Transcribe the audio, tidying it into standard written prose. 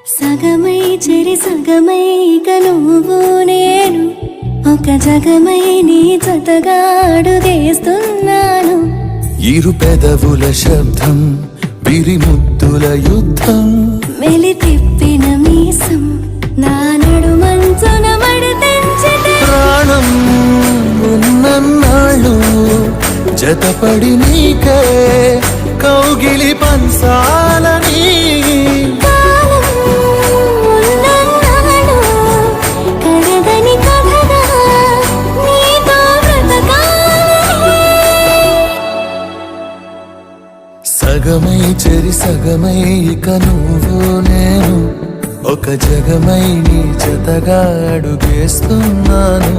సగమై చెరి సగమై ఇక నువ్వు నేను ఒక జగమై నీ జతగా అడుగేస్తున్నాను. ఇరు పెదవుల శబ్దం పిరిముద్దుల యుద్ధం మెలి తిప్పిన మీసం నా నడుమంచున మడతెంచితే ప్రాణం ఉన్నన్నాళ్ళు జతపడి నీకే కౌగిలి పంచాలని సగమై చెరి సగమై ఇక నువ్వు నేను ఒక జగమై నీ జతగా అడుగేస్తున్నాను.